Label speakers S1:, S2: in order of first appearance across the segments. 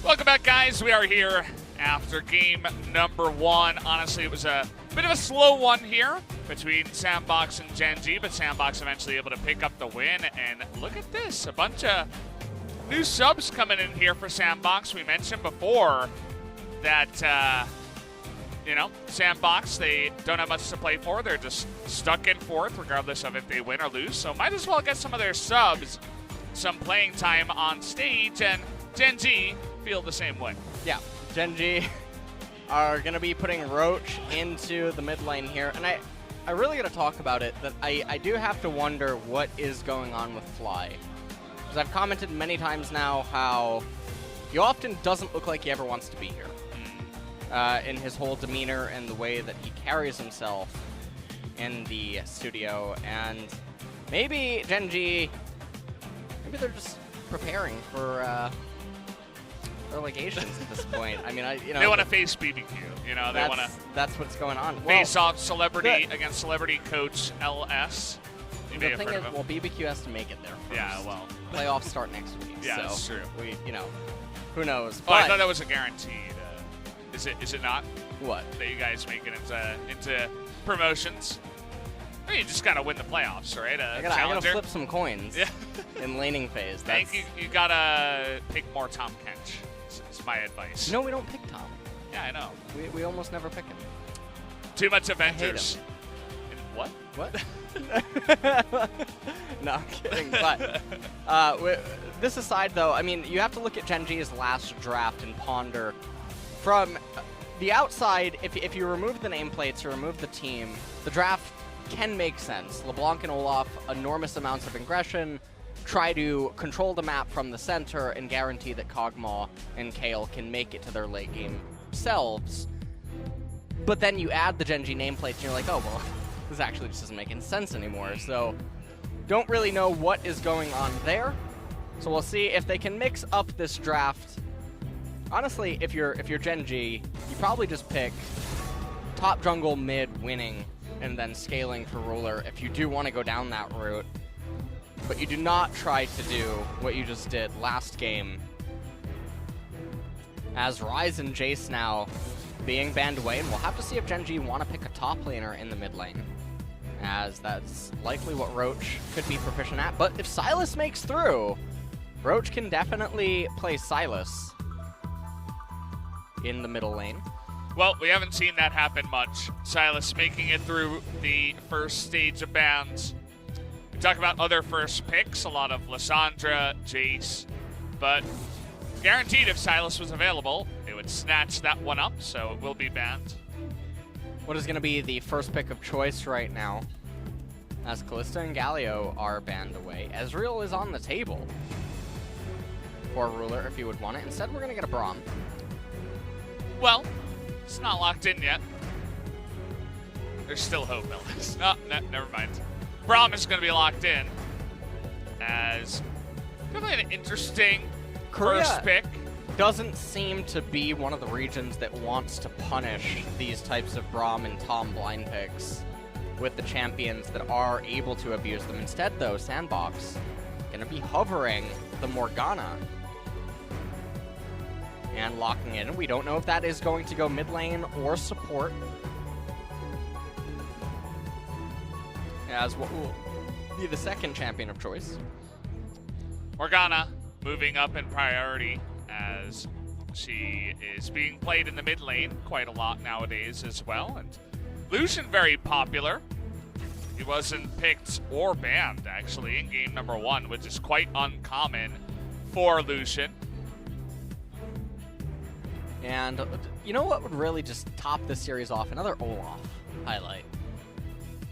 S1: Welcome back, guys. We are here after game number 1. Honestly, it was a bit of a slow one here between SANDBOX and Gen.G, but SANDBOX eventually able to pick up the win. And look at this, a bunch of new subs coming in here for SANDBOX. We mentioned before that, you know, SANDBOX, they don't have much to play for. They're just stuck in 4th, regardless of if they win or lose. So might as well get some of their subs some playing time on stage, and Gen.G feel the same way.
S2: Yeah, Gen.G are going to be putting Roach into the mid lane here, and I really got to talk about it, that I do have to wonder what is going on with Fly. Because I've commented many times now how he often doesn't look like he ever wants to be here. In his whole demeanor and the way that he carries himself in the studio, and maybe Gen.G, maybe they're just preparing for relegations at this point. I mean, you know,
S1: they want to face BBQ. You know, they want to.
S2: That's what's going on.
S1: Face off celebrity against celebrity coach LS.
S2: The thing is, well, BBQ has to make it there first.
S1: Yeah, well,
S2: playoffs start next week.
S1: Yeah,
S2: so
S1: that's true.
S2: We, you know, who knows?
S1: Oh, I thought that was a guaranteed. Is it not?
S2: What?
S1: That you guys make it into promotions? I mean, you just gotta win the playoffs, right?
S2: I gotta flip some coins in laning phase.
S1: I think you gotta pick more Tom Kench. Is my advice.
S2: No, we don't pick Tom.
S1: Yeah, I know.
S2: We almost never pick him.
S1: Too much Avengers. What?
S2: What? No, I'm kidding. But this aside, though, I mean, you have to look at Gen.G's last draft and ponder. From the outside, if you remove the nameplates, you remove the team, the draft can make sense. LeBlanc and Olaf, enormous amounts of aggression, try to control the map from the center and guarantee that Kog'Maw and Kale can make it to their late game selves. But then you add the Gen.G nameplates and you're like, oh, well, this actually just isn't making sense anymore. So don't really know what is going on there. So we'll see if they can mix up this draft. Honestly, if you're Gen.G, you probably just pick top jungle, mid, winning, and then scaling for ruler if you do want to go down that route. But you do not try to do what you just did last game. As Ryze and Jace now being banned away, and we'll have to see if Gen.G want to pick a top laner in the mid lane, as that's likely what Roach could be proficient at. But if Sylas makes through, Roach can definitely play Sylas in the middle lane.
S1: Well, we haven't seen that happen much. Sylas making it through the first stage of bans. We talk about other first picks, a lot of Lissandra, Jace, but guaranteed if Sylas was available, it would snatch that one up, so it will be banned.
S2: What is going to be the first pick of choice right now? As Kalista and Galio are banned away. Ezreal is on the table for ruler if you would want it. Instead, we're going to get a Braum.
S1: Well, it's not locked in yet. There's still hope, Ellis. Oh, never mind. Braum is going to be locked in as definitely an interesting first pick.
S2: Doesn't seem to be one of the regions that wants to punish these types of Braum and Tom blind picks with the champions that are able to abuse them. Instead, though, SANDBOX going to be hovering the Morgana and locking in. We don't know if that is going to go mid lane or support, as what will be the second champion of choice.
S1: Morgana moving up in priority as she is being played in the mid lane quite a lot nowadays as well. And Lucian very popular. He wasn't picked or banned actually in game number 1, which is quite uncommon for Lucian.
S2: And you know what would really just top this series off? Another Olaf highlight.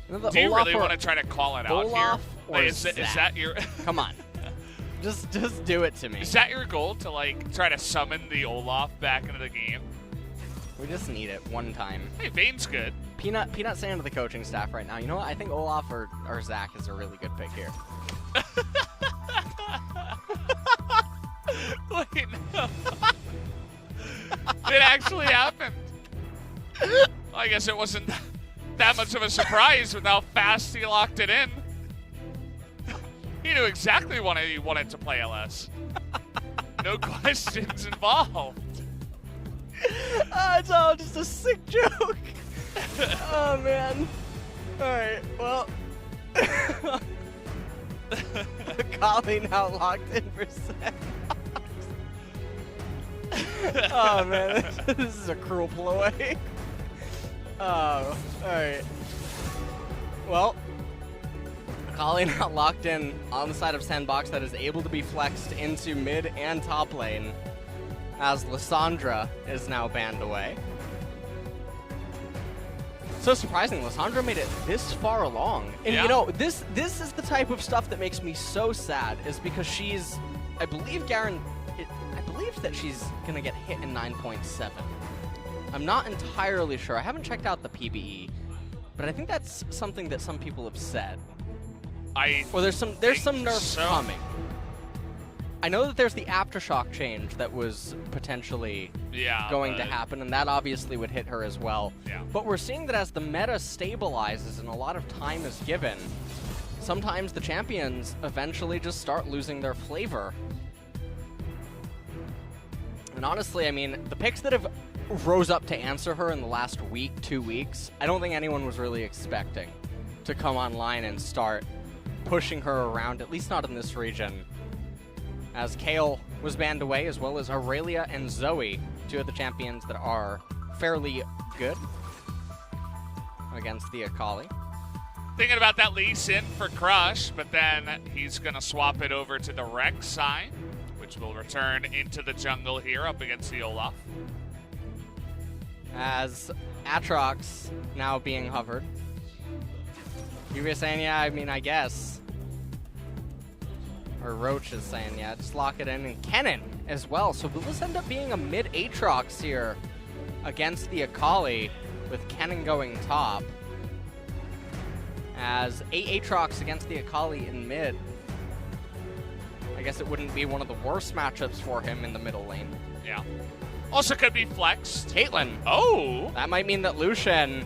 S1: Do you really want to try to call it out
S2: Olaf
S1: here? Is that your...
S2: Come on. Just do it to me.
S1: Is that your goal, to like try to summon the Olaf back into the game?
S2: We just need it one time.
S1: Hey, Vayne's good.
S2: Peanut saying to the coaching staff right now, you know what? I think Olaf or Zach is a really good pick here.
S1: Wait, no. It actually happened. Well, I guess it wasn't that much of a surprise with how fast he locked it in. He knew exactly when he wanted to play LS. No questions involved.
S2: It's all just a sick joke. Oh, man. All right, well. Akali now locked in for SANDBOX. Oh, man. This is a cruel ploy. Oh, all right. Well, Akali now locked in on the side of SANDBOX that is able to be flexed into mid and top lane, as Lissandra is now banned away. So surprising, Lissandra made it this far along. And
S1: yeah.
S2: you know, this is the type of stuff that makes me so sad, is because she's, I believe that she's gonna get hit in 9.7. I'm not entirely sure. I haven't checked out the PBE, but I think that's something that some people have said. Well, there's some nerfs coming. I know that there's the aftershock change that was potentially going to happen, and that obviously would hit her as well.
S1: Yeah.
S2: But we're seeing that as the meta stabilizes and a lot of time is given, sometimes the champions eventually just start losing their flavor. And honestly, I mean, the picks that have rose up to answer her in the last week, 2 weeks, I don't think anyone was really expecting to come online and start pushing her around, at least not in this region. As Kayle was banned away, as well as Aurelia and Zoe, two of the champions that are fairly good against the Akali.
S1: Thinking about that Lucian for Crush, but then he's going to swap it over to the Rek'Sai, which will return into the jungle here up against the Olaf.
S2: As Aatrox now being hovered. You were saying, yeah, I mean, I guess. Or Roach is saying, yeah, just lock it in. And Kennen as well. So will this end up being a mid Aatrox here against the Akali, with Kennen going top? As Aatrox against the Akali in mid. I guess it wouldn't be one of the worst matchups for him in the middle lane.
S1: Yeah. Also could be flexed.
S2: Caitlyn.
S1: Oh.
S2: That might mean that Lucian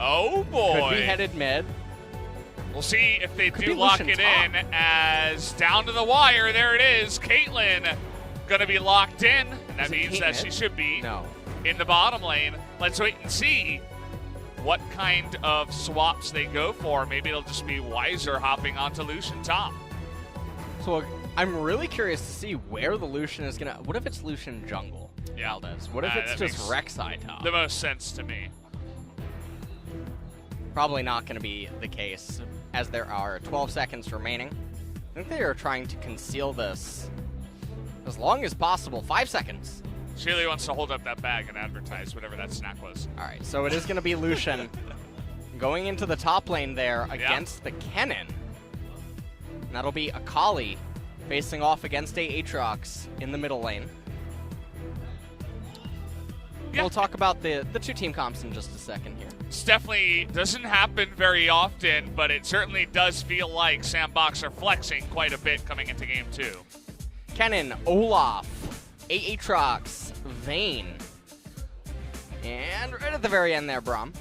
S1: Oh, boy.
S2: could be headed mid.
S1: We'll see if they
S2: Could
S1: do
S2: be
S1: lock
S2: Lucian
S1: it
S2: top.
S1: in, as down to the wire, there it is. Caitlyn going to be locked in, and that
S2: Is it
S1: means that
S2: Caitlyn?
S1: she should be
S2: No.
S1: in the bottom lane. Let's wait and see what kind of swaps they go for. Maybe it'll just be Wizer hopping onto Lucian top.
S2: So I'm really curious to see where the Lucian is gonna. What if it's Lucian jungle?
S1: Yeah.
S2: Valdez? What if it's
S1: that
S2: just
S1: makes
S2: Rek'Sai top?
S1: The most sense to me.
S2: Probably not going to be the case, as there are 12 seconds remaining. I think they are trying to conceal this as long as possible. 5 seconds.
S1: She really wants to hold up that bag and advertise whatever that snack was.
S2: All right, so it is going to be Lucian going into the top lane there against the Kennen. And that'll be Akali facing off against Aatrox in the middle lane.
S1: Yeah.
S2: We'll talk about the two team comps in just a second here.
S1: This definitely doesn't happen very often, but it certainly does feel like SANDBOX are flexing quite a bit coming into game 2.
S2: Kennen, Olaf, Aatrox, Vayne, and right at the very end there, Braum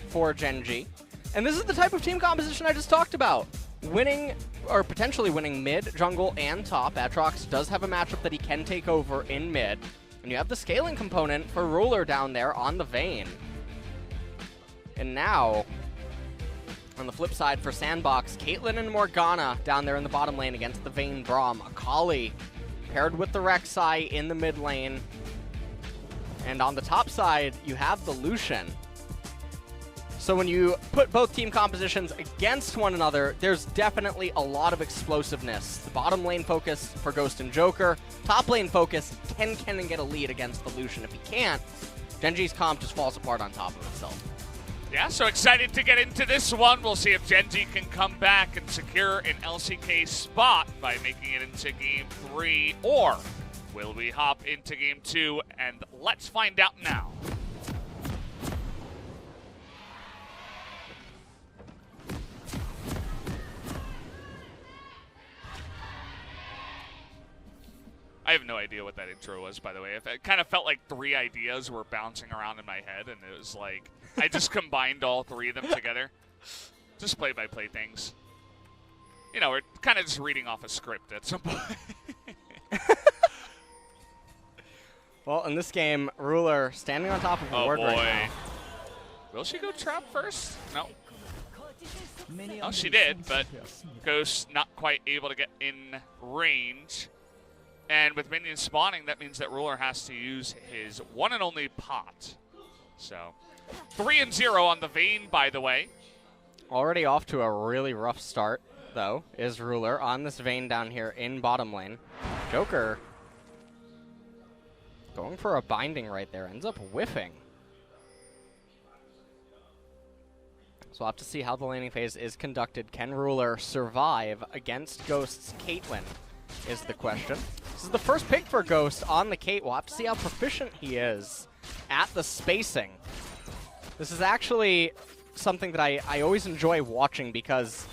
S2: for Gen.G. And this is the type of team composition I just talked about. Winning, or potentially winning mid, jungle, and top. Aatrox does have a matchup that he can take over in mid. And you have the scaling component for Ruler down there on the Vayne. And now, on the flip side for SANDBOX, Caitlyn and Morgana down there in the bottom lane against the Vayne Braum. Akali paired with the Rek'Sai in the mid lane. And on the top side, you have the Lucian. So when you put both team compositions against one another, there's definitely a lot of explosiveness. The bottom lane focus for Ghost and Joker. Top lane focus, can Kennen get a lead against the Lucian? If he can't, Gen.G's comp just falls apart on top of itself.
S1: Yeah, so excited to get into this one. We'll see if Gen.G can come back and secure an LCK spot by making it into Game 3, or will we hop into Game 2? And let's find out now. I have no idea what that intro was, by the way. It kind of felt like 3 ideas were bouncing around in my head, and it was like, I just combined all 3 of them together. Just play-by-play things. You know, we're kind of just reading off a script at some point.
S2: Well, in this game, Ruler standing on top of a ward right now.
S1: Will she go trap first? No. Oh, she did, but Ghost not quite able to get in range. And with minions spawning, that means that Ruler has to use his one and only pot. So, 3-0 on the Vayne, by the way.
S2: Already off to a really rough start, though, is Ruler on this Vayne down here in bottom lane. Joker going for a binding right there, ends up whiffing. So we'll have to see how the laning phase is conducted. Can Ruler survive against Ghost's Caitlyn is the question. This is the first pick for Ghost on the Cait. We'll have to see how proficient he is at the spacing. This is actually something that I always enjoy watching because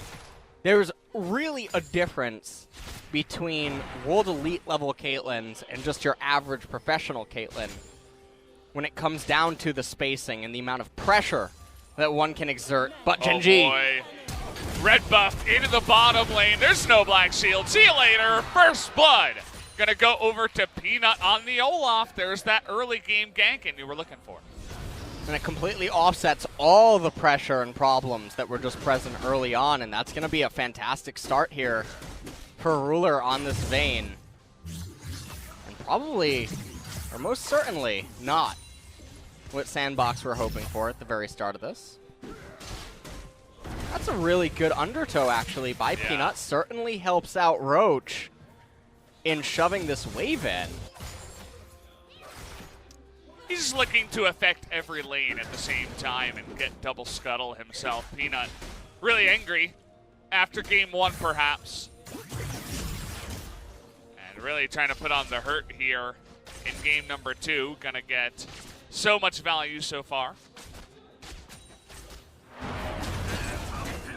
S2: there's really a difference between World Elite level Caitlyn's and just your average professional Caitlyn when it comes down to the spacing and the amount of pressure that one can exert. But Gen.G.
S1: Oh boy. Red buff into the bottom lane. There's no black shield. See you later. First blood. Gonna go over to Peanut on the Olaf. There's that early game ganking you were looking for.
S2: And it completely offsets all the pressure and problems that were just present early on, and that's gonna be a fantastic start here for Ruler on this Vayne. And probably, or most certainly, not what SANDBOX were hoping for at the very start of this. That's a really good undertow, actually, by Peanut. Certainly helps out Roach in shoving this wave in.
S1: He's looking to affect every lane at the same time and get double scuttle himself. Peanut really angry after game one, perhaps. And really trying to put on the hurt here in game number two. Gonna get so much value so far.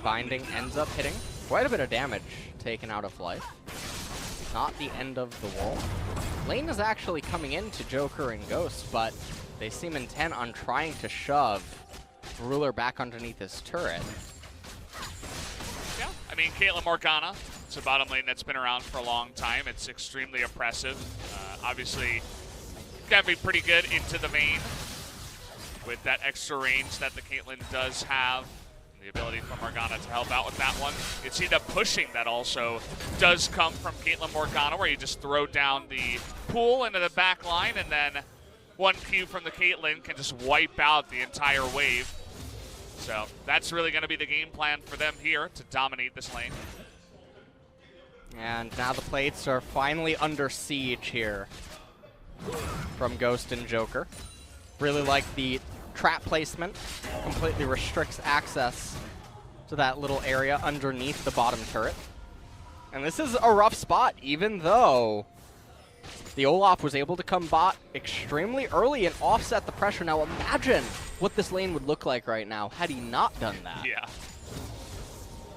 S2: Binding ends up hitting quite a bit of damage taken out of life. Not the end of the wall. Lane is actually coming into Joker and Ghost, but they seem intent on trying to shove Ruler back underneath his turret.
S1: Yeah, I mean, Caitlyn Morgana, it's a bottom lane that's been around for a long time. It's extremely oppressive. Obviously, can be pretty good into the Vayne with that extra range that the Caitlyn does have. The ability for Morgana to help out with that one. You see the pushing that also does come from Caitlyn Morgana, where you just throw down the pool into the back line, and then one Q from the Caitlyn can just wipe out the entire wave. So that's really going to be the game plan for them here to dominate this lane.
S2: And now the plates are finally under siege here from Ghost and Joker. Really like the trap placement. Completely restricts access to that little area underneath the bottom turret. And this is a rough spot, even though the Olaf was able to come bot extremely early and offset the pressure. Now imagine what this lane would look like right now had he not done that.
S1: Yeah.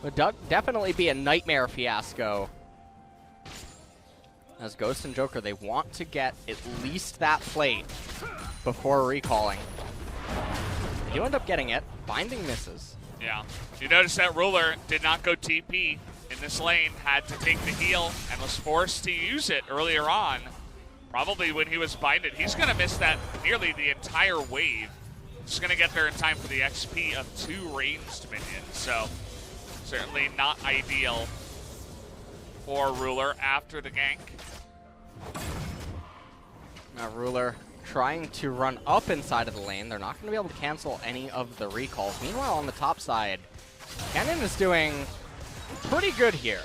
S2: Would definitely be a nightmare fiasco. As Ghost and Joker, they want to get at least that plate before recalling. They do end up getting it. Binding misses.
S1: Yeah. You notice that Ruler did not go TP in this lane, had to take the heal, and was forced to use it earlier on. Probably when he was binded. He's going to miss that nearly the entire wave. He's going to get there in time for the XP of 2 ranged minions. So, certainly not ideal for Ruler after the gank.
S2: Now Ruler trying to run up inside of the lane. They're not going to be able to cancel any of the recalls. Meanwhile, on the top side, Kennen is doing pretty good here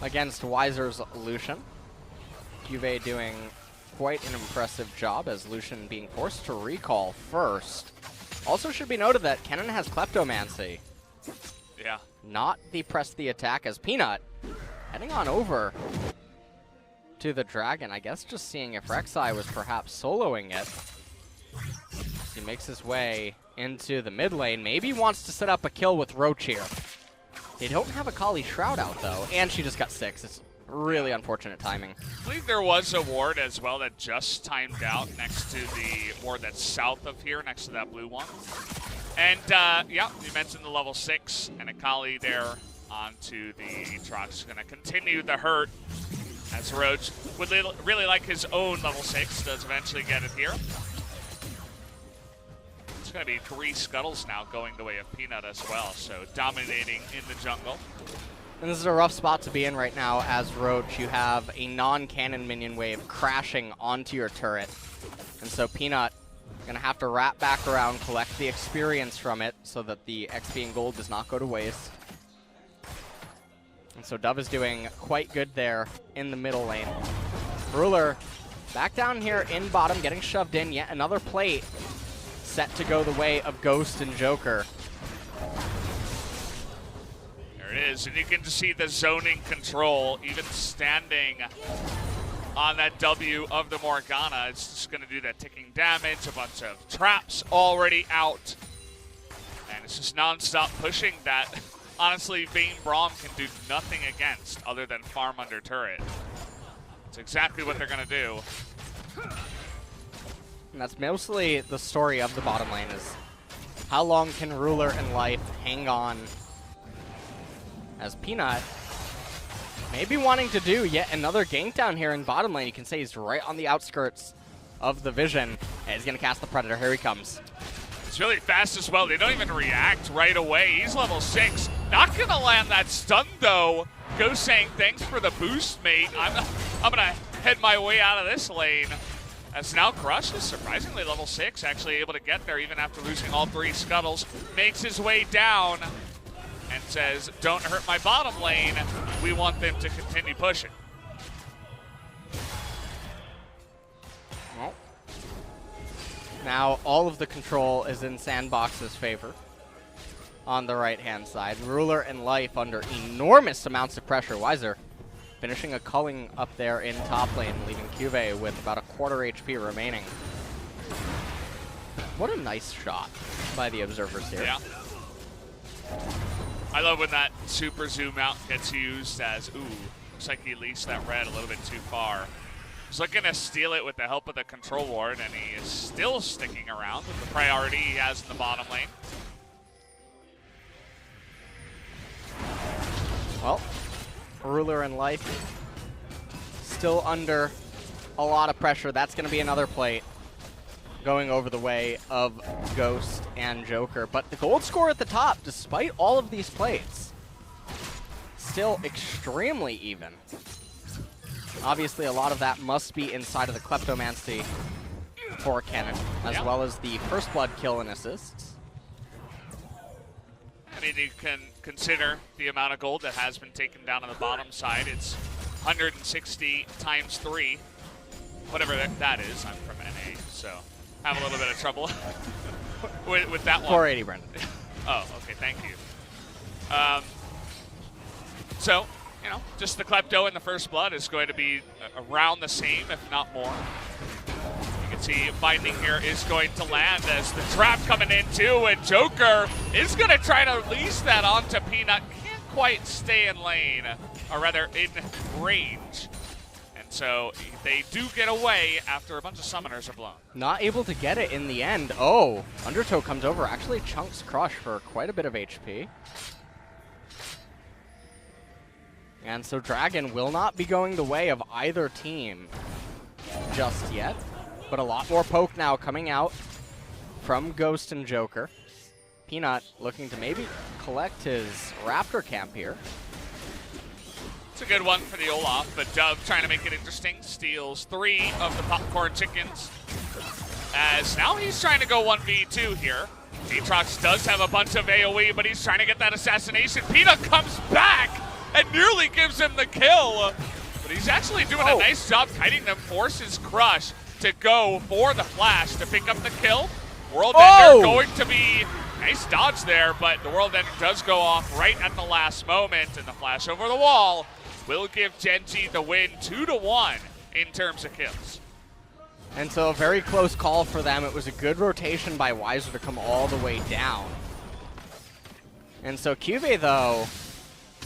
S2: against Wizer's Lucian. CuVee doing quite an impressive job as Lucian being forced to recall first. Also should be noted that Kennen has Kleptomancy.
S1: Yeah.
S2: Not the press the attack as Peanut heading on over to the Dragon. I guess just seeing if Rek'Sai was perhaps soloing it. He makes his way into the mid lane. Maybe wants to set up a kill with Roach here. They don't have Akali Shroud out though, and she just got 6. It's really unfortunate timing.
S1: I believe there was a ward as well that just timed out next to the ward that's south of here, next to that blue one. And yeah, you mentioned the level 6 and Akali there onto the Aatrox. Going to continue the hurt As Roach would really like his own level 6, does eventually get it here. It's going to be 3 scuttles now going the way of Peanut as well, so dominating in the jungle.
S2: And this is a rough spot to be in right now as Roach. You have a non-cannon minion wave crashing onto your turret. And so Peanut going to have to wrap back around, collect the experience from it so that the XP and gold does not go to waste. And so Dove is doing quite good there in the middle lane. Ruler back down here in bottom, getting shoved in. Yet another plate set to go the way of Ghost and Joker.
S1: There it is, and you can just see the zoning control, even standing on that W of the Morgana. It's just going to do that ticking damage, a bunch of traps already out. And it's just non-stop pushing that. Honestly, Vayne Braum can do nothing against other than farm under turret. It's exactly what they're going to do.
S2: And that's mostly the story of the bottom lane is how long can Ruler and Life hang on as Peanut maybe wanting to do yet another gank down here in bottom lane. You can say he's right on the outskirts of the vision. And he's going to cast the Predator. Here he comes.
S1: It's really fast as well. They don't even react right away. He's level 6. Not going to land that stun, though. Ghost saying, thanks for the boost, mate. I'm going to head my way out of this lane. As now Crush is surprisingly level 6, actually able to get there even after losing all 3 scuttles. Makes his way down and says, don't hurt my bottom lane. We want them to continue pushing.
S2: Well, now all of the control is in SANDBOX's favor on the right-hand side. Ruler and Life under enormous amounts of pressure. Wizer finishing a culling up there in top lane, leaving CuVee with about a quarter HP remaining. What a nice shot by the observers here.
S1: Yeah. I love when that super zoom out gets used as, ooh, looks like he leased that red a little bit too far. He's looking to steal it with the help of the control ward, and he is still sticking around with the priority he has in the bottom lane.
S2: Well, Ruler and Life still under a lot of pressure. That's going to be another plate going over the way of Ghost and Joker. But the gold score at the top, despite all of these plates, still extremely even. Obviously, a lot of that must be inside of the Kleptomancy for Kennen, as well as the first blood kill and assists.
S1: I mean, you can consider the amount of gold that has been taken down on the bottom side. It's 160 times 3, whatever that is. I'm from NA, so I have a little bit of trouble with that one.
S2: 480, Brendan.
S1: Oh, okay, thank you. So, you know, just the Klepto and the first blood is going to be around the same, if not more. You can see Binding here is going to land as the trap coming in too, and Joker is going to try to release that onto Peanut. Can't quite stay in lane, or rather in range. And so they do get away after a bunch of summoners are blown.
S2: Not able to get it in the end. Oh, Undertow comes over, actually chunks Crush for quite a bit of HP. And so Dragon will not be going the way of either team just yet. But a lot more poke now coming out from Ghost and Joker. Peanut looking to maybe collect his Raptor camp here.
S1: It's a good one for the Olaf, but Dove trying to make it interesting. Steals 3 of the popcorn chickens. As now he's trying to go 1v2 here. Aatrox does have a bunch of AoE, but he's trying to get that assassination. Peanut comes back and nearly gives him the kill. But he's actually doing a nice job kiting them, forces Crush to go for the flash to pick up the kill. World Ender going to be nice dodge there, but the World Ender does go off right at the last moment, and the flash over the wall will give Gen.G the win 2-1 in terms of kills.
S2: And so a very close call for them. It was a good rotation by Wizer to come all the way down. And so CuVee, though,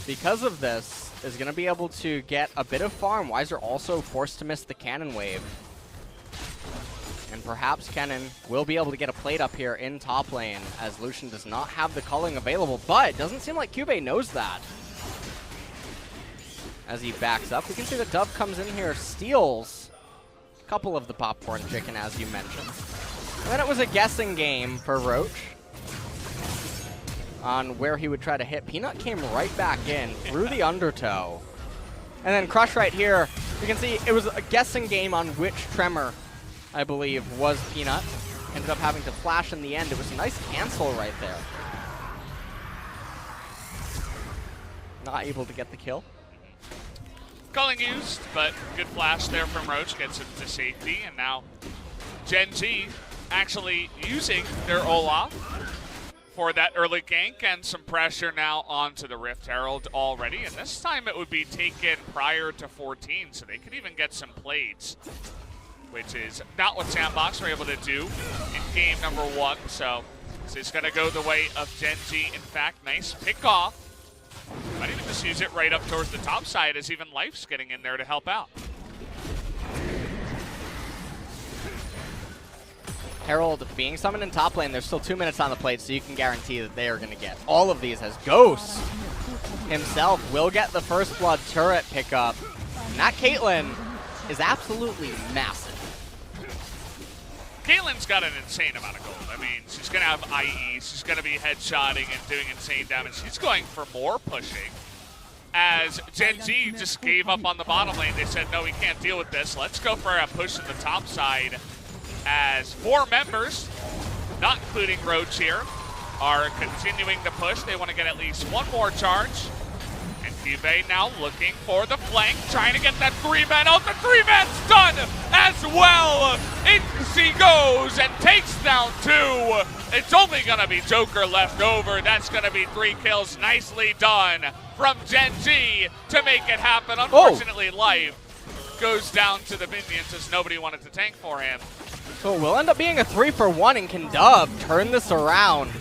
S2: because of this, is going to be able to get a bit of farm. Wizer also forced to miss the cannon wave. And perhaps Kennen will be able to get a plate up here in top lane, as Lucian does not have the culling available, but it doesn't seem like CuVee knows that. as he backs up. We can see the Dove comes in here, steals a couple of the popcorn chicken, as you mentioned. And then it was a guessing game for Roach on where he would try to hit. Peanut came right back in through the undertow. And then Crush right here, you can see it was a guessing game on which Tremor, I believe, was Peanut. Ended up having to flash in the end. It was a nice cancel right there. Not able to get the kill.
S1: Culling used, but good flash there from Roach, gets him to safety, and now Gen.G actually using their Olaf for that early gank and some pressure now onto the Rift Herald already, and this time it would be taken prior to 14, so they could even get some plates, which is not what SANDBOX were able to do in game number 1, so this is going to go the way of Gen.G. In fact, nice pick off. Might even just use it right up towards the top side as even Life's getting in there to help out.
S2: Herald being summoned in top lane. There's still 2 minutes on the plate, so you can guarantee that they are going to get all of these, as Ghost himself will get the first blood turret pickup. And that Caitlyn is absolutely massive.
S1: Caitlyn's got an insane amount of gold. I mean, she's going to have IE, she's going to be headshotting and doing insane damage. She's going for more pushing. As Gen.G just gave up on the bottom lane, they said, no, we can't deal with this. Let's go for a push to the top side. As 4 members, not including Roach here, are continuing to push. They want to get at least 1 more charge. And CuVee now looking for the flank, trying to get that 3-man out. The 3-man's done as well. In she goes and takes down 2. It's only going to be Joker left over. That's going to be 3 kills. Nicely done from Gen.G to make it happen. Unfortunately, Life goes down to the minions as nobody wanted to tank for him.
S2: So it will end up being a 3-for-1, and can Dove turn this around?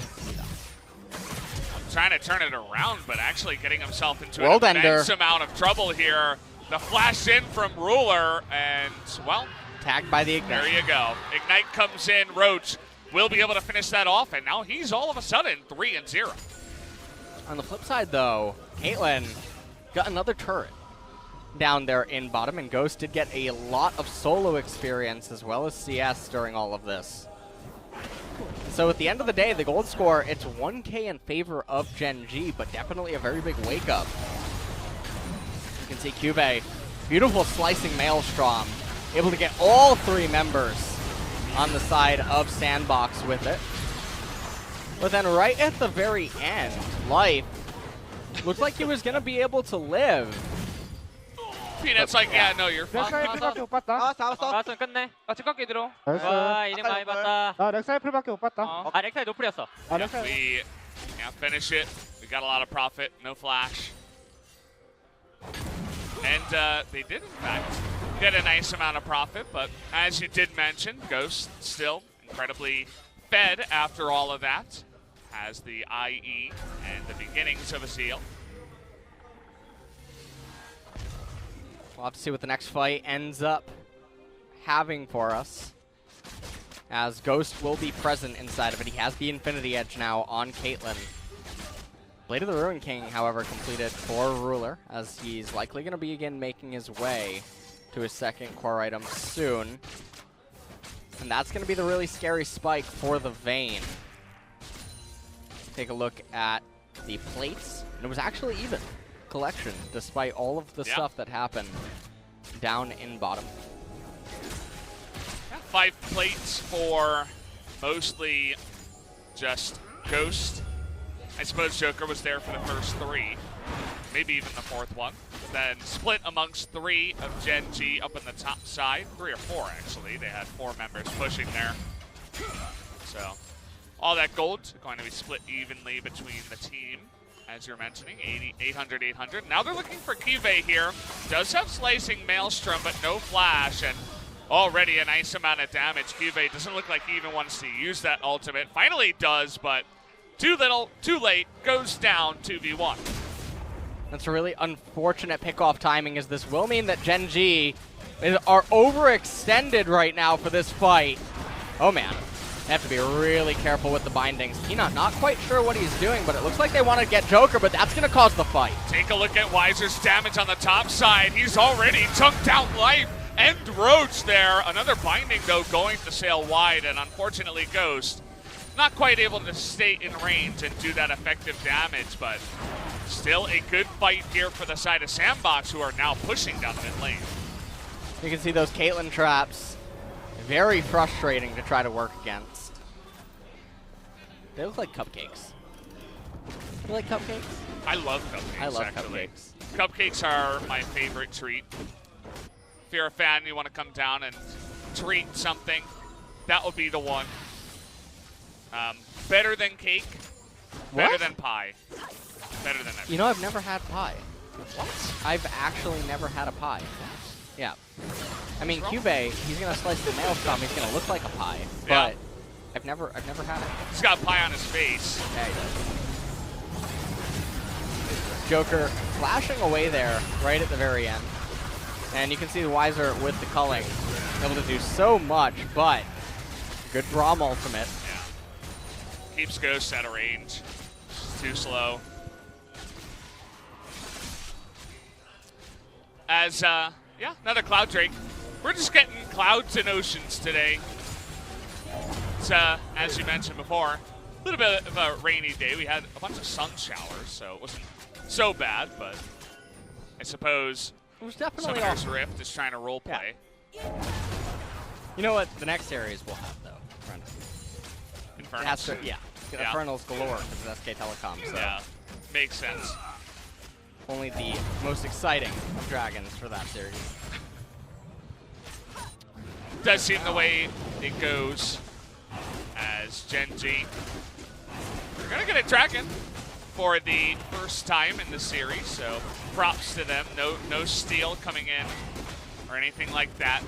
S1: Trying to turn it around, but actually getting himself into an immense amount of trouble here. The flash in from Ruler, and, well,
S2: tagged by the Ignite.
S1: There you go. Ignite comes in. Roach will be able to finish that off, and now he's all of a sudden 3-0.
S2: On the flip side, though, Caitlyn got another turret down there in bottom, and Ghost did get a lot of solo experience as well as CS during all of this. So at the end of the day, the gold score, it's 1K in favor of Gen.G, but definitely a very big wake-up. You can see CuVee, beautiful slicing Maelstrom, able to get all 3 members on the side of SANDBOX with it. But then right at the very end, Life looked like he was going to be able to live.
S1: Peanut's like, yeah, no, you're fine.
S3: 풀밖에 못 봤다.
S4: 나왔으면 끝내. 집 깎기 들어.
S3: 나이스.
S4: 와, 이름 많이 봤다.
S3: 렉사이 풀밖에 못 봤다.
S4: 렉사이 노플이었어.
S1: If we can't finish it, we got a lot of profit, no flash. And they did, in fact, get a nice amount of profit, but as you did mention, Ghost still incredibly fed after all of that. Has the IE and the beginnings of a seal.
S2: We'll have to see what the next fight ends up having for us, as Ghost will be present inside of it. He has the Infinity Edge now on Caitlyn. Blade of the Ruin King, however, completed for Ruler, as he's likely going to be again making his way to his second core item soon. And that's going to be the really scary spike for the Vayne. Take a look at the plates, and it was actually even collection, despite all of the stuff that happened down in bottom.
S1: 5 plates for mostly just Ghost. I suppose Joker was there for the first 3, maybe even the 4th one. Then split amongst 3 of Gen.G up in the top side, 3 or 4 actually. They had 4 members pushing there. So all that gold going to be split evenly between the team. As you're mentioning, 800, 800. Now they're looking for CuVee here. Does have slicing Maelstrom, but no flash, and already a nice amount of damage. CuVee doesn't look like he even wants to use that ultimate. Finally does, but too little, too late, goes down 2v1.
S2: That's a really unfortunate pick-off timing, as this will mean that Gen.G are overextended right now for this fight. Oh man. They have to be really careful with the bindings. Peanut not quite sure what he's doing, but it looks like they want to get Joker, but that's going to cause the fight.
S1: Take a look at Wizer's damage on the top side. He's already chunked out life and Roach there. Another binding, though, going to sail wide, and unfortunately Ghost not quite able to stay in range and do that effective damage, but still a good fight here for the side of SANDBOX, who are now pushing down the mid lane.
S2: You can see those Caitlyn traps. Very frustrating to try to work against. They look like cupcakes. You like cupcakes?
S1: I love cupcakes,
S2: I love
S1: actually.
S2: cupcakes.
S1: Cupcakes are my favorite treat. If you're a fan, you want to come down and treat something, that would be the one. Better than cake, better than pie, better than everything.
S2: You know, I've never had pie.
S1: What?
S2: I've actually never had a pie. Yeah. I mean, CuVee, he's gonna slice the maelstrom. He's gonna look like a pie, but I've never had it.
S1: He's got pie on his face.
S2: Yeah, he does. Joker flashing away there, right at the very end, and you can see the Wizer with the culling, able to do so much, but good Braum ultimate.
S1: Yeah. Keeps Ghost out of range. Just too slow. As yeah, another Cloud Drake. We're just getting clouds and oceans today. It's, as you mentioned before, a little bit of a rainy day. We had a bunch of sun showers, so it wasn't so bad, but I suppose
S2: It was definitely
S1: Summoner's Rift is trying to role play.
S2: Yeah. You know what the next series will have, though, Brendan?
S1: Infernals.
S2: It has to, yeah.
S1: Yeah.
S2: Infernals galore because of SK Telecom, so
S1: Yeah, makes sense.
S2: only the most exciting of dragons for that series.
S1: Does seem the way it goes as Gen.G. We're going to get a dragon for the first time in the series, so props to them. No steal coming in or anything like that.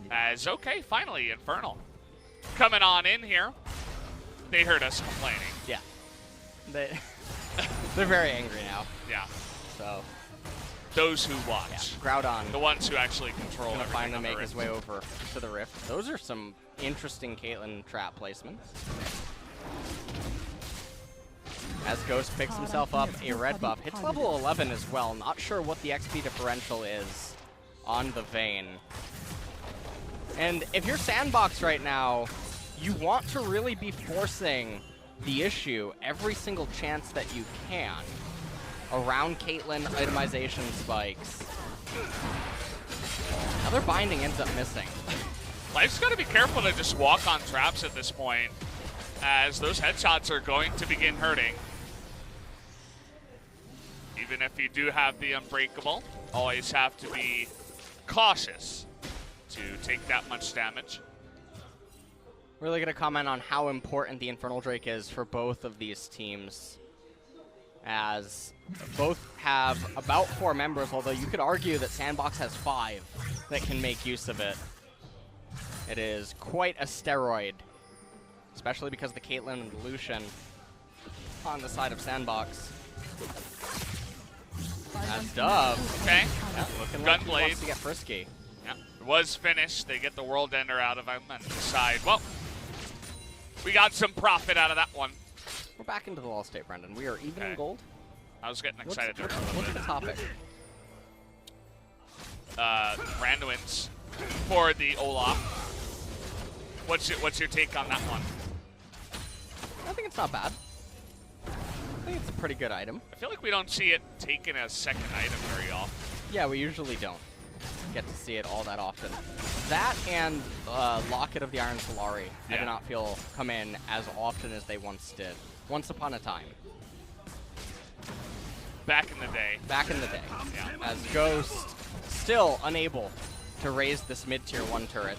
S1: As, okay, finally, Infernal. Coming on in here. They heard us complaining.
S2: Yeah. They're very angry now,
S1: Yeah.
S2: so
S1: Those who
S2: yeah.
S1: watch.
S2: Groudon
S1: The ones who actually control
S2: gonna
S1: everything
S2: finally
S1: on the
S2: make his
S1: Rift.
S2: way over to the Rift. Those are some interesting Caitlyn trap placements. As Ghost picks himself up a red buff, hits level 11 as well. Not sure what the XP differential is on the Vayne. And if you're SANDBOX right now, you want to really be forcing the issue every single chance that you can around Caitlyn itemization spikes. Another binding ends up missing.
S1: Life's got to be careful to just walk on traps at this point, as those headshots are going to begin hurting. Even if you do have the Unbreakable, always have to be cautious to take that much damage.
S2: Really going to comment on how important the Infernal Drake is for both of these teams, as both have about 4 members, although you could argue that SANDBOX has 5 that can make use of it. It is quite a steroid, especially because the Caitlyn and the Lucian on the side of SANDBOX. That's Dove.
S1: Okay.
S2: Yeah, looking like he
S1: Gunblade.
S2: wants to get frisky.
S1: Yeah, it was finished. They get the World Ender out of him and decide, well, we got some profit out of that one.
S2: We're back into the Lost State, Brendan. We are even in gold.
S1: I was getting excited there.
S2: What's the topic?
S1: Randuin's for the Olaf. What's your take on that one?
S2: I think it's not bad. I think it's a pretty good item.
S1: I feel like we don't see it taken as second item very often.
S2: Yeah, we usually don't get to see it all that often. That and Locket of the Iron Solari, I
S1: Yeah.
S2: do not feel come in as often as they once did. Once upon a time.
S1: Back in the day.
S2: Back in the day.
S1: Yeah.
S2: As Ghost still unable to raise this mid-tier 1 turret.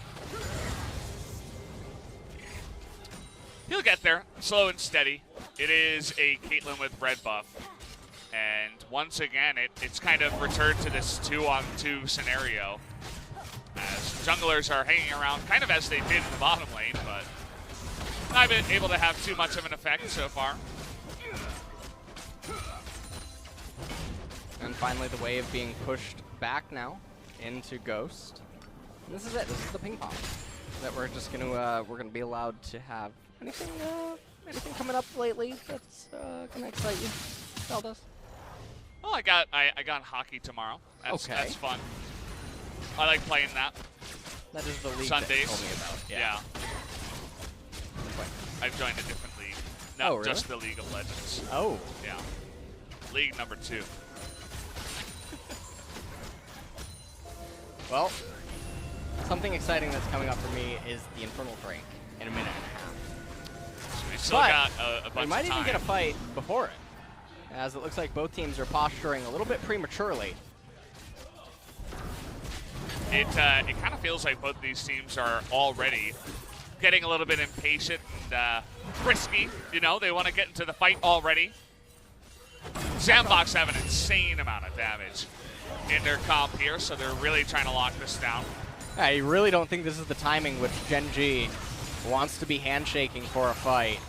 S1: He'll get there, slow and steady. It is a Caitlyn with red buff. And once again, it's kind of returned to this 2-on-2 scenario. As junglers are hanging around kind of as they did in the bottom lane, but not been able to have too much of an effect so far.
S2: And finally the wave being pushed back now into Ghost. And this is it. This is the ping pong. that we're just gonna be allowed to have anything coming up lately that's gonna excite you? Zeldas?
S1: Well, I got hockey tomorrow. That's fun. I like playing that.
S2: That is the league
S1: Sundays.
S2: that you told me about.
S1: Yeah. I've joined a different league. Not
S2: really?
S1: just the League of Legends.
S2: Oh.
S1: Yeah. League number 2.
S2: Well, something exciting that's coming up for me is the Infernal Drake in a minute and a half.
S1: So we still got a bunch of time.
S2: We might even get a fight before it, as it looks like both teams are posturing a little bit prematurely.
S1: It kind of feels like both of these teams are already getting a little bit impatient and frisky. You know, they want to get into the fight already. SANDBOX have an insane amount of damage in their comp here, so they're really trying to lock this down.
S2: I really don't think this is the timing which Gen.G wants to be handshaking for a fight.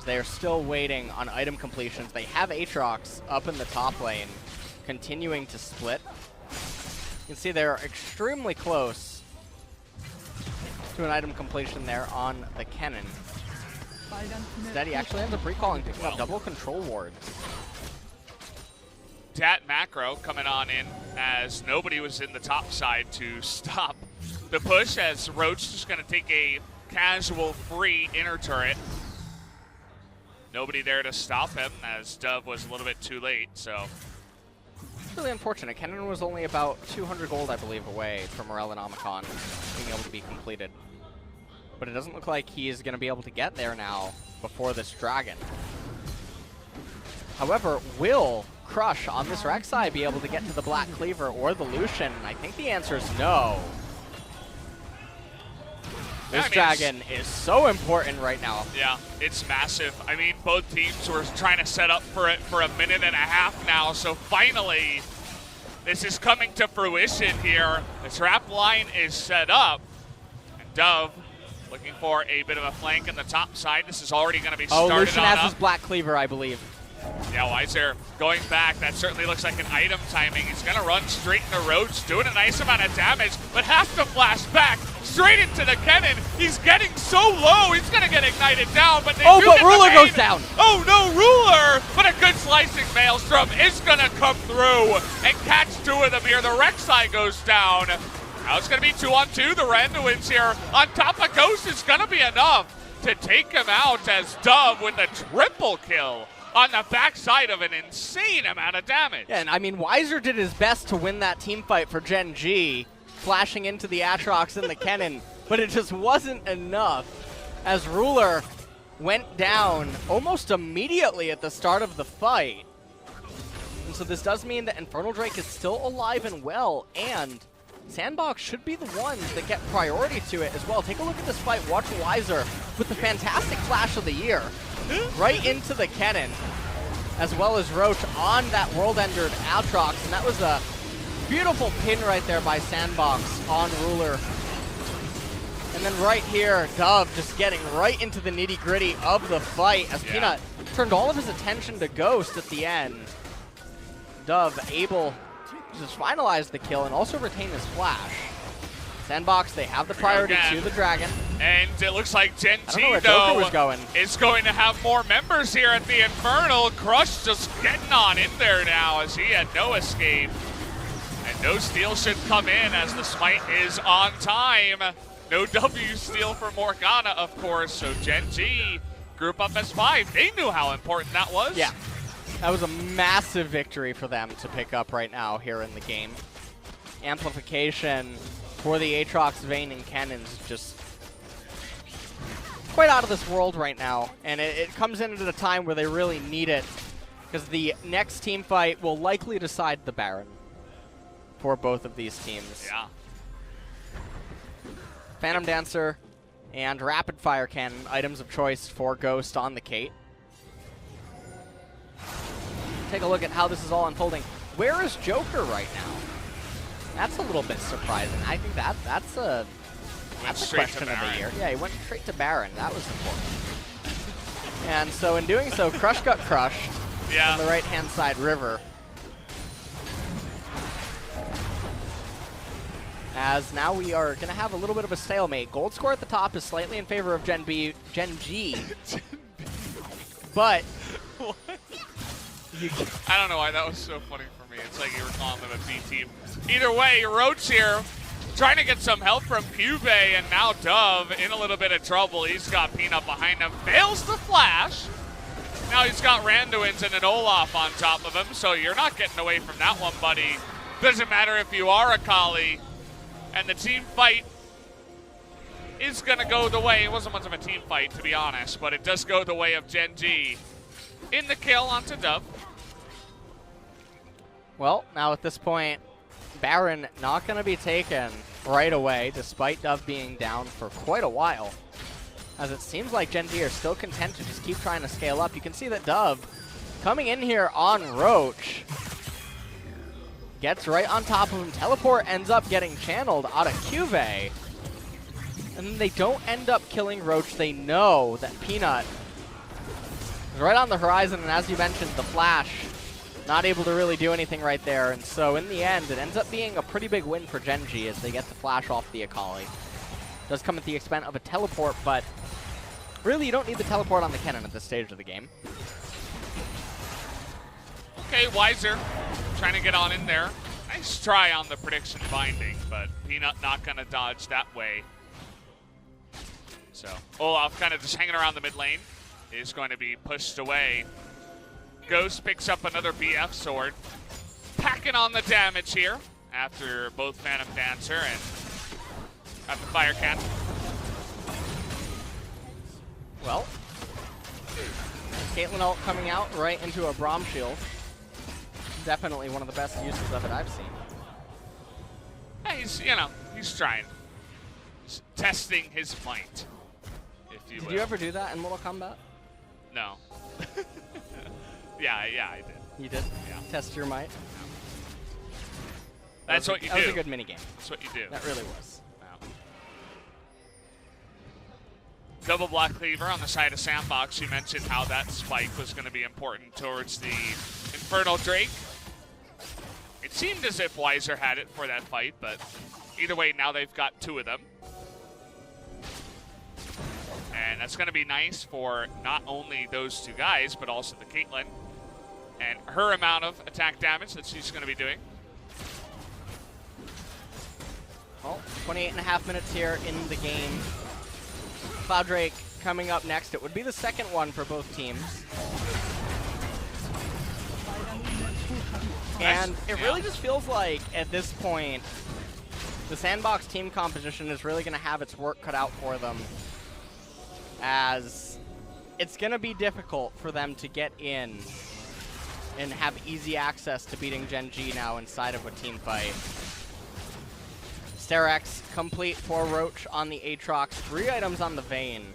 S2: They are still waiting on item completions. They have Aatrox up in the top lane, continuing to split. You can see they're extremely close to an item completion there on the Kennen. Instead, he actually ends up recalling, picking up double control wards.
S1: Dat macro coming on in as nobody was in the top side to stop the push, as Roach just going to take a casual free inner turret. Nobody there to stop him, as Dove was a little bit too late, so.
S2: Really unfortunate. Kennen was only about 200 gold, I believe, away from Morel and Omicron being able to be completed. But it doesn't look like he is going to be able to get there now before this dragon. However, will Crush on this Rek'Sai be able to get to the Black Cleaver or the Lucian? I think the answer is no. This dragon is so important right now.
S1: Yeah, it's massive. I mean, both teams were trying to set up for it for a minute and a half now, so finally, this is coming to fruition here. The trap line is set up, and Dove looking for a bit of a flank in the top side. This is already going to be started on
S2: Lucian has
S1: up.
S2: his Black Cleaver, I believe.
S1: Yeah, Wizer going back. That certainly looks like an item timing. He's going to run straight into Roach, doing a nice amount of damage, but has to flash back straight into the Kennen. He's getting so low, he's going to get ignited down, but they do
S2: but
S1: get
S2: Ruler
S1: the
S2: goes down.
S1: Oh no, Ruler! But a good slicing Maelstrom is going to come through and catch 2 of them here. The Rek'Sai goes down. Now it's going to be 2-on-2. The Randa wins here. On top of Ghost is going to be enough to take him out, as Dove with a triple kill on the backside of an insane amount of damage.
S2: Yeah, and I mean, Wizer did his best to win that team fight for Gen.G, flashing into the Aatrox and the Kennen, but it just wasn't enough, as Ruler went down almost immediately at the start of the fight. And so this does mean that Infernal Drake is still alive and well, and SANDBOX should be the ones that get priority to it as well. Take a look at this fight. Watch Wizer with the fantastic flash of the year right into the Kennen, as well as Roach on that world-endered Aatrox. And that was a beautiful pin right there by SANDBOX on Ruler. And then right here, Dove just getting right into the nitty-gritty of the fight, as Peanut turned all of his attention to Ghost at the end. Dove able to just finalize the kill and also retain his flash. SANDBOX, they have the priority to the dragon.
S1: And it looks like Gen.G,
S2: though,
S1: is going to have more members here at the Infernal. Crush just getting on in there now, as he had no escape. And no steal should come in, as the smite is on time. No W steal for Morgana, of course, so Gen.G group up as 5. They knew how important that was.
S2: Yeah, that was a massive victory for them to pick up right now here in the game. Amplification for the Aatrox, Vayne, and Kennen's just quite out of this world right now, and it comes in at a time where they really need it, because the next team fight will likely decide the Baron for both of these teams.
S1: Yeah.
S2: Phantom Dancer and Rapid Fire Cannon, items of choice for Ghost on the Kate. Take a look at how this is all unfolding. Where is Joker right now? That's a little bit surprising. I think that's a question of the year. Yeah, he went straight to Baron. That was important. And so in doing so, Crush got crushed on the right-hand side river. as now we are going to have a little bit of a stalemate. Gold score at the top is slightly in favor of Gen.G. But
S1: I don't know why that was so funny for me. It's like you were calling them a B team. Either way, Roach here trying to get some help from CuVee, and now Dove in a little bit of trouble. He's got Peanut behind him, fails the flash. Now he's got Randuin's and an Olaf on top of him, so you're not getting away from that one, buddy. Doesn't matter if you are Akali, and the team fight is going to go the way. It wasn't much of a team fight, to be honest, but it does go the way of Gen.G in the kill onto Dove.
S2: well, now at this point, Baron not going to be taken right away, despite Dove being down for quite a while. As it seems like Gen.G are still content to just keep trying to scale up. You can see that Dove coming in here on Roach gets right on top of him. Teleport ends up getting channeled out of CuVee. And then they don't end up killing Roach. They know that Peanut is right on the horizon, and as you mentioned, the flash not able to really do anything right there. And so in the end, it ends up being a pretty big win for Gen.G as they get the flash off the Akali. Does come at the expense of a teleport, but really you don't need the teleport on the Kennen at this stage of the game.
S1: Okay, Wizer trying to get on in there. Nice try on the prediction binding, but Peanut not going to dodge that way. So Olaf kind of just hanging around the mid lane is going to be pushed away. Ghost picks up another BF sword. Packing on the damage here after both Phantom Dancer and the Fire Cat.
S2: Well, Caitlyn ult coming out right into a Braum shield. Definitely one of the best uses of it I've seen.
S1: Yeah, he's, you know, he's trying. He's testing his might, if you will.
S2: Did you ever do that in Mortal Kombat?
S1: No. Yeah, I did.
S2: You did?
S1: Yeah.
S2: Test your might?
S1: That's what you do.
S2: That was a good minigame.
S1: That's what you do.
S2: That really was.
S1: Wow. Double block cleaver on the side of SANDBOX. You mentioned how that spike was going to be important towards the Infernal Drake. It seemed as if Wizer had it for that fight, but either way, now they've got two of them. And that's going to be nice for not only those two guys, but also the Caitlyn and her amount of attack damage that she's going to be doing.
S2: Well, 28.5 minutes here in the game. Cloud Drake coming up next. It would be the second one for both teams. And it really just feels like, at this point, the SANDBOX team composition is really going to have its work cut out for them, as it's going to be difficult for them to get in and have easy access to beating Gen.G now inside of a team fight. Sterex complete for Roach on the Aatrox, 3 items on the Vayne.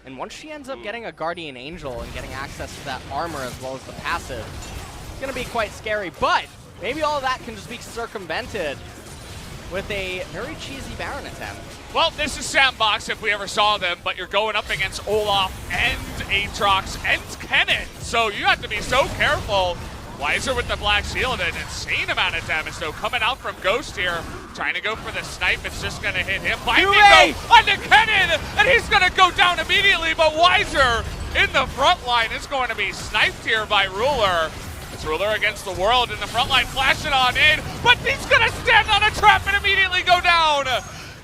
S2: And once she ends up getting a Guardian Angel and getting access to that armor as well as the passive, it's going to be quite scary, but maybe all of that can just be circumvented with a very cheesy Baron attempt.
S1: Well, this is SANDBOX if we ever saw them, but you're going up against Olaf and Aatrox and Kennen, so you have to be so careful. Wizer with the Black Shield, an insane amount of damage though coming out from Ghost here. Trying to go for the snipe, it's just going to hit him. Binding though onto Kennen, and he's going to go down immediately, but Wizer in the front line is going to be sniped here by Ruler. It's Ruler against the world in the front line, flashing on in, but he's going to stand on a trap and immediately go down.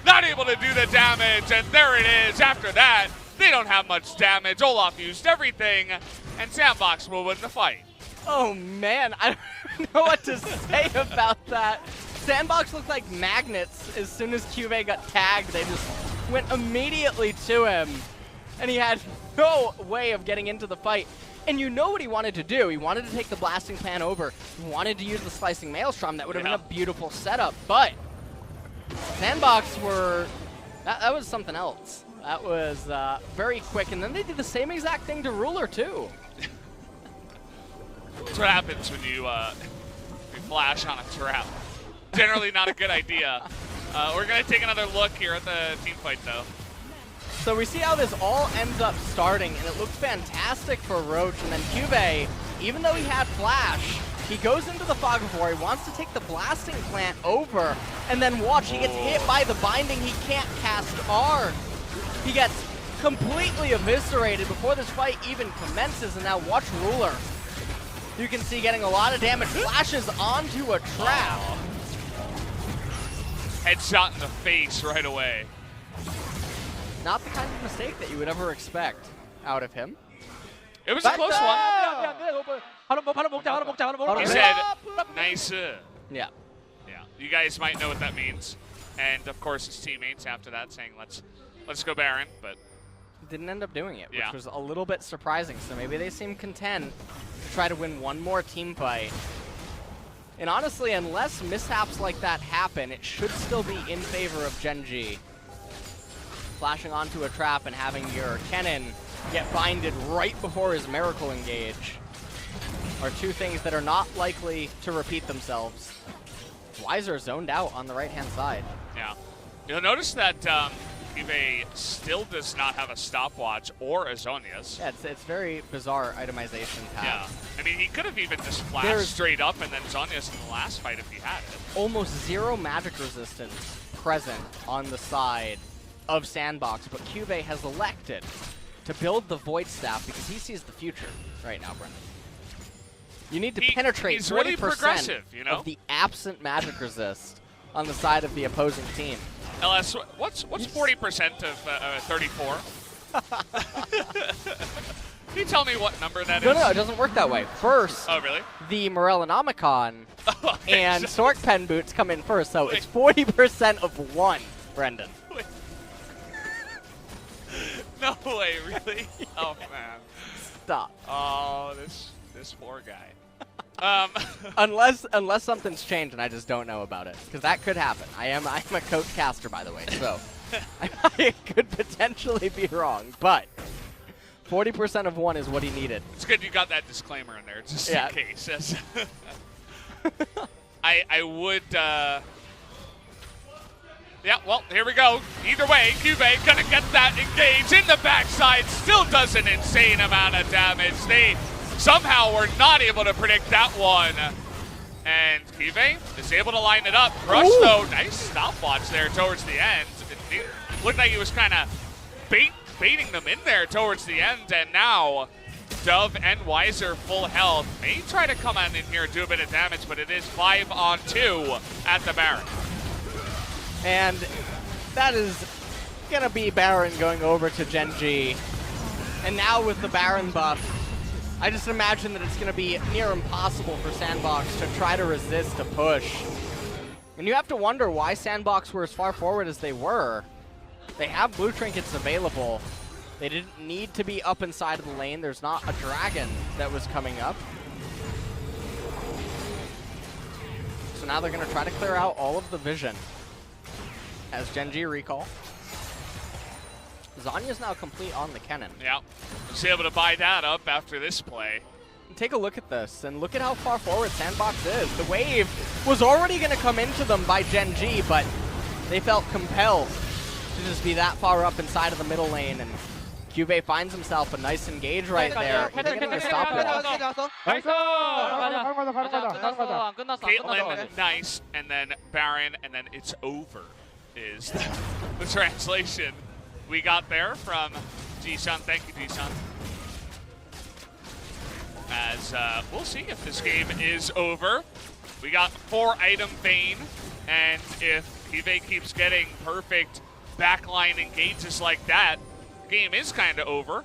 S1: Not able to do the damage, and there it is. After that, they don't have much damage. Olaf used everything, and SANDBOX will win the fight.
S2: Oh man, I don't know what to say about that. SANDBOX looked like magnets as soon as CuVee got tagged. They just went immediately to him, and he had no way of getting into the fight. And you know what he wanted to do. He wanted to take the Blasting Pan over. He wanted to use the Slicing Maelstrom. That would have been a beautiful setup, but SANDBOX were, that was something else. That was very quick, and then they did the same exact thing to Ruler too.
S1: That's what happens when you flash on a trap. Generally not a good idea. We're going to take another look here at the team fight though.
S2: So we see how this all ends up starting, and it looks fantastic for Roach, and then CuVee, even though he had flash, He goes into the Fog of War, he wants to take the Blasting Plant over, and then watch, he gets hit by the Binding, he can't cast R. He gets completely eviscerated before this fight even commences, and now watch Ruler. You can see getting a lot of damage, flashes onto a trap.
S1: Headshot in the face right away.
S2: Not the kind of mistake that you would ever expect out of him.
S1: It was a close one. He said, nice.
S2: Yeah.
S1: Yeah, you guys might know what that means. And of course his teammates after that saying, let's go Baron, but
S2: Didn't end up doing it, which
S1: Yeah.
S2: was a little bit surprising. So maybe they seem content to try to win one more team fight. And honestly, unless mishaps like that happen, it should still be in favor of Gen.G. Flashing onto a trap and having your Kennen get binded right before his Miracle Engage are two things that are not likely to repeat themselves. Wizer zoned out on the right-hand side.
S1: yeah. You'll notice that CuVee still does not have a stopwatch or a Zhonya's.
S2: Yeah, it's very bizarre itemization
S1: Yeah.
S2: path.
S1: I mean, he could have even just flashed
S2: There's-
S1: straight up and then Zhonya's in the last fight if he had it.
S2: Almost zero magic resistance present on the side of SANDBOX, but CuVee has elected to build the Void Staff because he sees the future right now, Brendan. You need to penetrate
S1: he's
S2: 40%
S1: really progressive, you know?
S2: of the absent magic resist on the side of the opposing team.
S1: LS, what's 40% of 34? Can you tell me what number that is?
S2: No, it doesn't work that way. First,
S1: Oh, really?
S2: the Morellonomicon
S1: Oh,
S2: and
S1: so-
S2: Sork Pen Boots come in first, so it's 40% of one, Brendan.
S1: No way, really? Oh, man.
S2: Stop.
S1: Oh, this poor guy.
S2: Unless something's changed and I just don't know about it, because that could happen. I'm a coach caster, by the way, so I could potentially be wrong, but 40% of one is what he needed.
S1: It's good you got that disclaimer in there, just
S2: Yeah.
S1: in case. Yes. I would, yeah, well, here we go. Either way, CuVee gonna get that engage in the backside. Still does an insane amount of damage. They somehow were not able to predict that one. And CuVee is able to line it up. Rush, though, nice stopwatch there towards the end. It looked like he was kind of baiting them in there towards the end. And now Dove and Wizer full health. May try to come on in here and do a bit of damage, but it is 5-on-2 at the Baron.
S2: And that is going to be Baron going over to Gen.G. And now with the Baron buff, I just imagine that it's going to be near impossible for SANDBOX to try to resist a push. And you have to wonder why SANDBOX were as far forward as they were. They have blue trinkets available. They didn't need to be up inside of the lane. There's not a dragon that was coming up. So now they're going to try to clear out all of the vision as Gen.G recall. Zhonya's now complete on the Kennen.
S1: Yeah, was able to buy that up after this play.
S2: Take a look at this, and look at how far forward SANDBOX is. The wave was already going to come into them by Gen.G, but they felt compelled to just be that far up inside of the middle lane, and CuVee finds himself a nice engage right there. He's getting the stopwatch.
S3: 나이스! 바로 가자, 바로 가자, 바로 가자.
S4: 안 끝났어.
S1: Caitlyn, nice, and then Baron, and then it's over is the translation we got there from Ji-san. Thank you, Ji-san. As we'll see if this game is over. We got 4-item Vayne, and if CuVee keeps getting perfect backline engages like that, game is kind of over.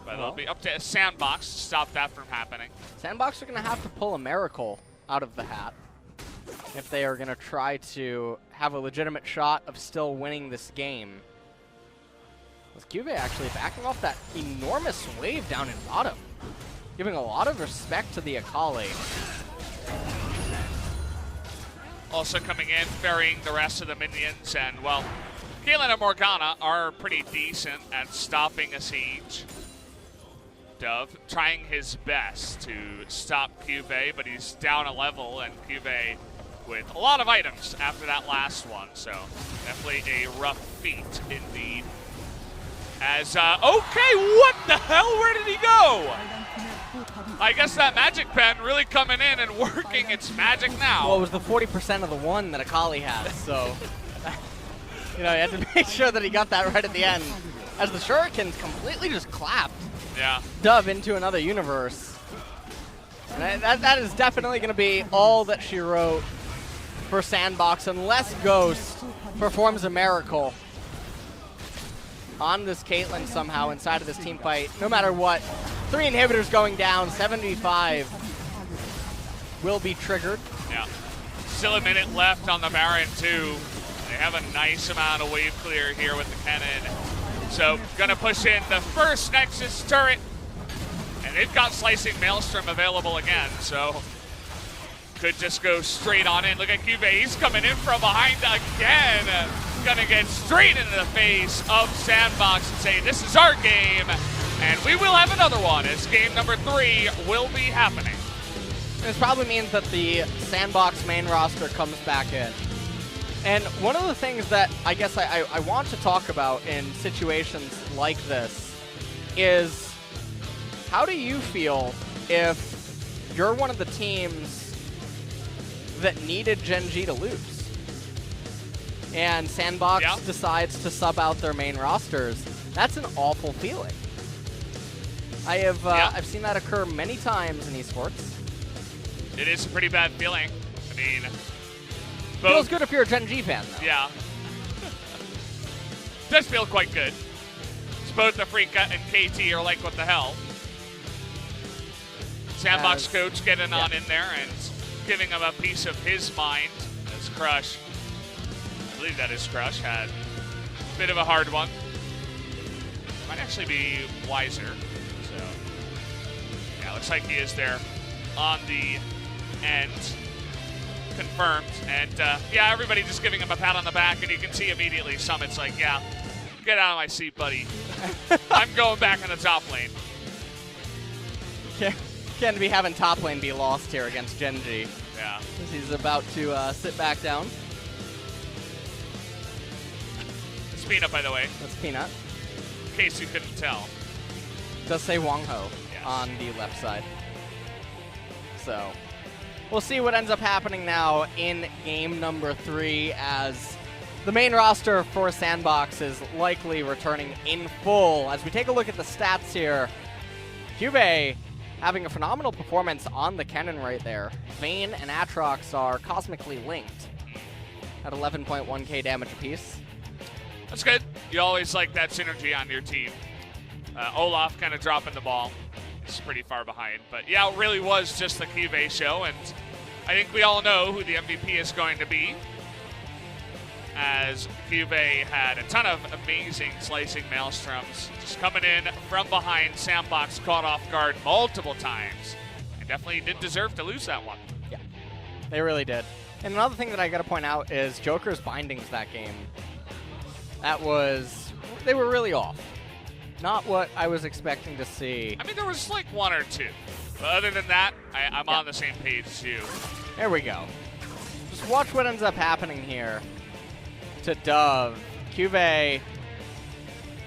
S1: But it'll be up to SANDBOX to stop that from happening.
S2: SANDBOX are going to have to pull a miracle out of the hat if they are going to try to have a legitimate shot of still winning this game. With CuVee actually backing off that enormous wave down in bottom, giving a lot of respect to the Akali.
S1: Also coming in, ferrying the rest of the minions, and well, Caitlyn and Morgana are pretty decent at stopping a siege. Dove trying his best to stop CuVee, but he's down a level, and CuVee with a lot of items after that last one, so definitely a rough feat indeed. As, okay, what the hell? Where did he go? I guess that magic pen really coming in and working its magic now.
S2: Well, it was the 40% of the one that Akali has, so you know, you had to make sure that he got that right at the end. As the shurikens completely just clapped Dove into another universe. And that is definitely going to be all that she wrote for SANDBOX, unless Ghost performs a miracle on this Caitlyn somehow inside of this team fight. No matter what, 3 inhibitors going down, 75 will be triggered.
S1: Yeah. Still a minute left on the Baron too. They have a nice amount of wave clear here with the Kennen. So gonna push in the first Nexus turret. And they've got Slicing Maelstrom available again, so could just go straight on in. Look at CuVee, he's coming in from behind again. Gonna get straight into the face of SANDBOX and say, this is our game. And we will have another one as game number 3 will be happening.
S2: This probably means that the SANDBOX main roster comes back in. And one of the things that I guess I want to talk about in situations like this is, how do you feel if you're one of the teams that needed Gen.G to lose? And SANDBOX decides to sub out their main rosters. That's an awful feeling. I've seen that occur many times in esports.
S1: It is a pretty bad feeling. I mean,
S2: feels good if you're a Gen.G fan, though.
S1: Yeah. Does feel quite good. It's both the FLICKR and KT are like, what the hell? SANDBOX coach getting on in there and giving him a piece of his mind as Crush. I believe that is Crush, had a bit of a hard one. Might actually be Wizer. So, yeah, looks like he is there on the end. Confirmed. And, yeah, everybody just giving him a pat on the back, and you can see immediately Summit's like, yeah, get out of my seat, buddy. I'm going back in the top lane.
S2: Can't be having top lane be lost here against Gen.G.
S1: Yeah.
S2: He's about to sit back down.
S1: It's Peanut, by the way.
S2: That's Peanut.
S1: In case you couldn't tell.
S2: Does say Wong Ho on the left side. So we'll see what ends up happening now in game number 3, as the main roster for SANDBOX is likely returning in full. As we take a look at the stats here, CuVee having a phenomenal performance on the Kennen right there. Vayne and Aatrox are cosmically linked at 11.1k damage apiece.
S1: That's good. You always like that synergy on your team. Olaf kind of dropping the ball. It's pretty far behind. But yeah, it really was just the CuVee show, and I think we all know who the MVP is going to be, as CuVee had a ton of amazing slicing maelstroms just coming in from behind. SANDBOX caught off guard multiple times and definitely did deserve to lose that one.
S2: Yeah, they really did. And another thing that I got to point out is Joker's bindings that game. They were really off. Not what I was expecting to see.
S1: I mean, there was like 1 or 2. But other than that, I'm on the same page too.
S2: There we go. Just watch what ends up happening here to Dove. CuVee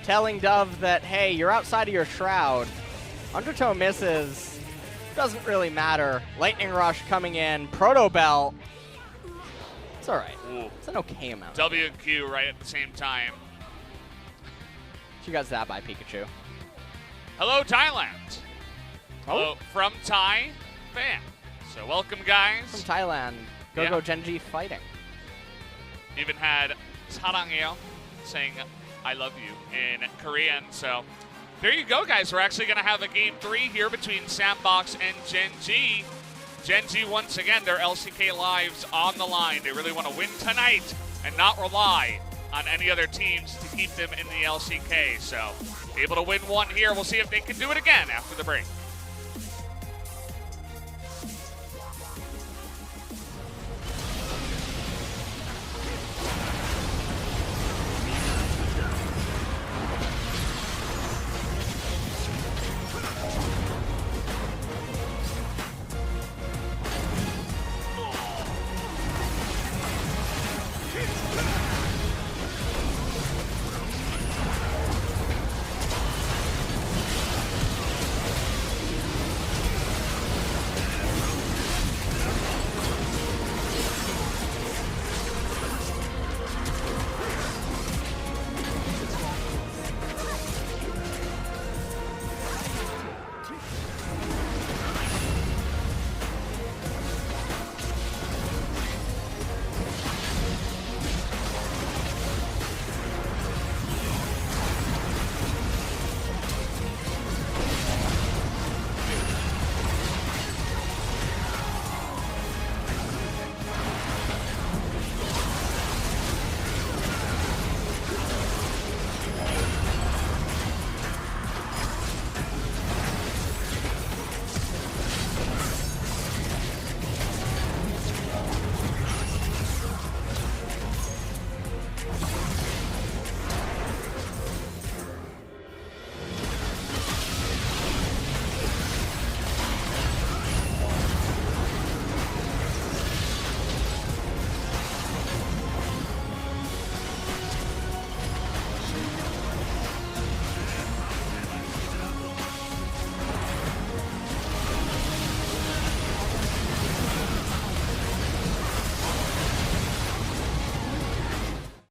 S2: telling Dove that, hey, you're outside of your shroud. Undertow misses. Doesn't really matter. Lightning Rush coming in. Proto Belt. It's all right.
S1: Ooh.
S2: It's an okay amount.
S1: W and Q right at the same time.
S2: She got zapped by Pikachu.
S1: Hello, Thailand. Hello from Thai fan. So welcome, guys.
S2: From Thailand. Go Gen.G fighting.
S1: Even had Sarangyo saying, I love you in Korean. So there you go, guys. We're actually going to have a game 3 here between SANDBOX and Gen.G. Gen.G, once again, their LCK lives on the line. They really want to win tonight and not rely on any other teams to keep them in the LCK. So able to win one here. We'll see if they can do it again after the break.